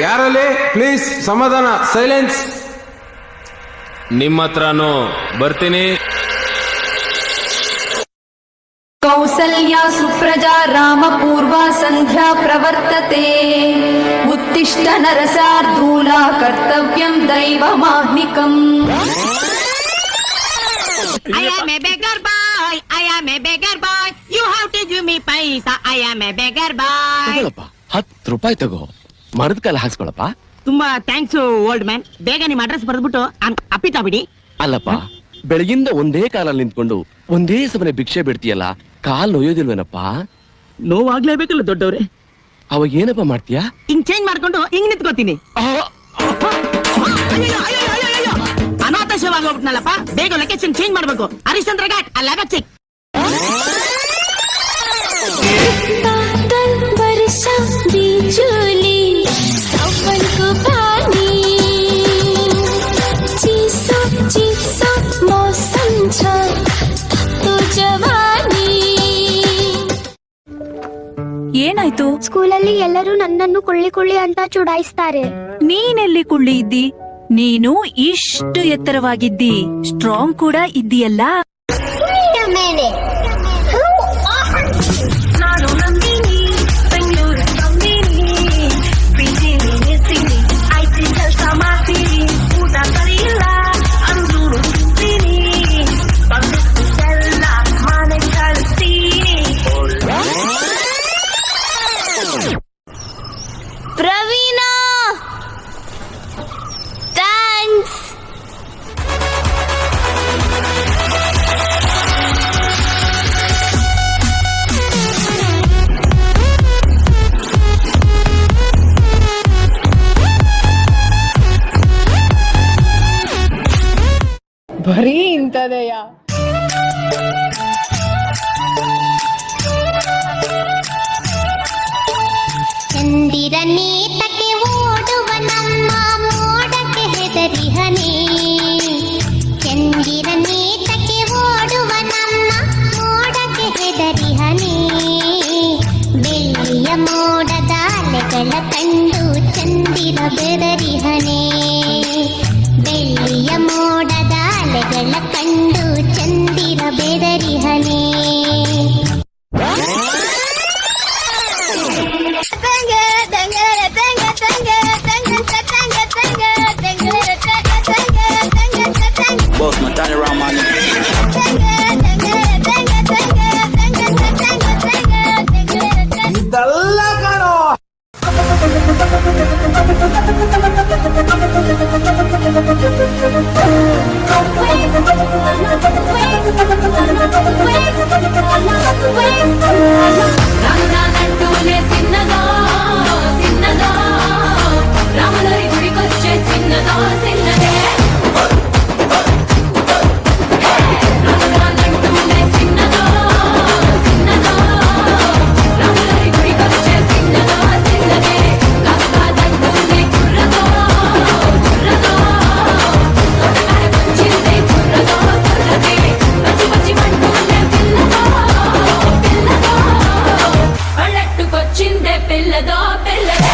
ಯಾರಲ್ಲಿ ಪ್ಲೀಸ್ ಸಮಾಧಾನ, ಸೈಲೆನ್ಸ್. ನಿಮ್ಮ ಹತ್ರನೂ ಬರ್ತೀನಿ. ಕೌಸಲ್ಯಾ ಸುಪ್ರಜಾ ರಾಮ ಪೂರ್ವ ಸಂಧ್ಯಾ ಪ್ರವರ್ತತೆ. ಉತ್ತಿಷ್ಠ ನರಸಾರ್ಧೂಲ ಕರ್ತವ್ಯಂ ದೈವಮಾಹ್ನಿಕಂ. I am a beggar boy. I am a beggar boy. You have to give me paisa. I am a beggar boy. 10 ರೂಪಾಯಿ ತಗೋ, ಮರದ ಕಾಲ ಹಾಕ್ಸ್ಕೊಳಪ್ಪ. ತುಂಬಾ ಥ್ಯಾಂಕ್ಸ್ ಓಲ್ಡ್ ಮ್ಯಾನ್. ಬೇಗ ನಿಮ್ ಅಡ್ರೆಸ್ ಬರೆದ್ಬಿಟ್ಟು ಅಪ್ಪಿತಾ ಬಿಡಿ. ಅಲ್ಲಪ್ಪ, ಬೆಳಗಿಂದ ಒಂದೇ ಕಾಲಲ್ಲಿ ನಿಂತ್ಕೊಂಡು ಒಂದೇ ಸಮನೆ ಭಿಕ್ಷೆ ಬಿಡ್ತೀಯಲ್ಲ, ಕಾಲ್ ನೋಯೋದಿಲ್ವೇನಪ್ಪ? ನೋವಾಗ್ಲೇಬೇಕಲ್ಲ ದೊಡ್ಡವ್ರೆ. ಅವಾಗ ಏನಪ್ಪ ಮಾಡ್ತೀಯಾ? ಹಿಂಗ್ ಚೇಂಜ್ ಮಾಡ್ಕೊಂಡು ಹಿಂಗ್ ನಿಂತ್ಕೋತೀನಿ. ಅನಾಥಶವಾಗಿ ಹೋಗ್ಬಿಟ್ನಲ್ಲಪ್ಪ. ಬೇಗ ಲೊಕೇಶನ್ ಚೇಂಜ್ ಮಾಡ್ಬೇಕು. ಹರಿಶ್ಚಂದ್ರ ಘಾಟ್ ಅಲ್ಲ ಚೆಕ್. ಏನಾಯ್ತು? ಸ್ಕೂಲಲ್ಲಿ ಎಲ್ಲರೂ ನನ್ನನ್ನು ಕೊಳ್ಳಿ ಅಂತ ಚುಡಾಯಿಸ್ತಾರೆ. ನೀನೆಲ್ಲಿ ಕುಳ್ಳಿ ಇದ್ದಿ? ನೀನು ಇಷ್ಟು ಎತ್ತರವಾಗಿದ್ದಿ, ಸ್ಟ್ರಾಂಗ್ ಕೂಡ ಇದ್ದೀಯಲ್ಲ. ಪ್ರವೀಣಾ, ಥ್ಯಾಂಕ್ಸ್. ಬರೀ ಇಂಥದೆಯಾ? ಚಂದಿರನೇತಕ್ಕೆ ಓಡುವ ನಮ್ಮ ಮೋಡಕ್ಕೆ ಹೆದರಿಹನೇ. ಚಂದಿರನೇತಕ್ಕೆ ಓಡುವ ನಮ್ಮ ಮೋಡಕ್ಕೆ ಹೆದರಿಹನೇ. ಬೆಳ್ಳಿಯ ಮೋಡದ ಅಲೆಗಳ ಕಂಡು ಚಂದಿರ ಬೆದರಿಹನೇ. ಬೆಳ್ಳಿಯ ಮೋಡದ ಅಲೆಗಳ ಕಂಡು ಚಂದಿರ ಬೆದರಿಹನೇ. Boss man, turn around, man. ಇದೆಲ್ಲ ಕಾಣೋ. రాములరి గుడికొచ్చే చిన్నదో చిన్నదే. పళ్ళట్టుకొచ్చిందే పిల్లదో పిల్లదే.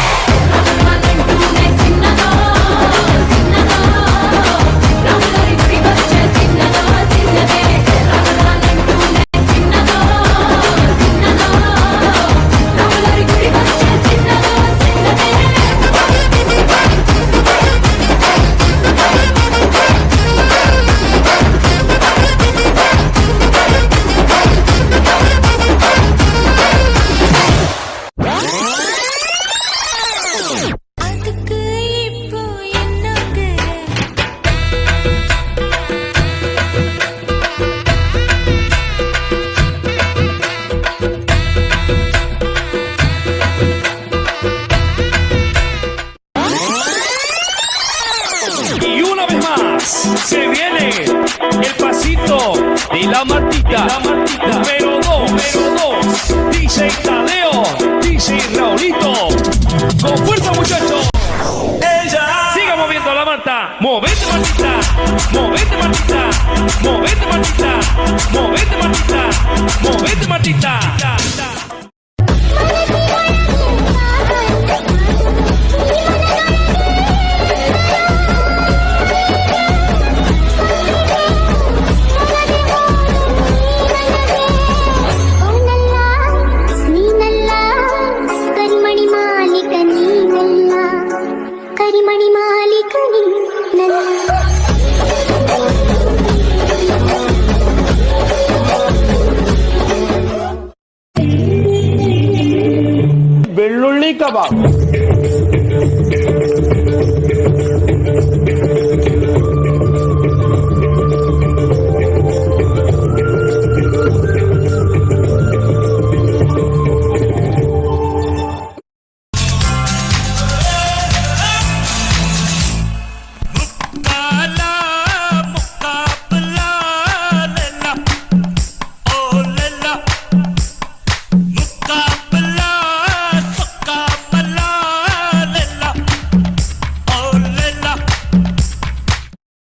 Se viene el pasito de la Martita. Número 2, DJ Tadeo, DJ Raulito. Con fuerza, muchachos. Siga moviendo la manta. Movete, Martita. Movete, Martita. Movete, Martita. Movete, Martita. Movete, Martita. ಕಬಾಬ್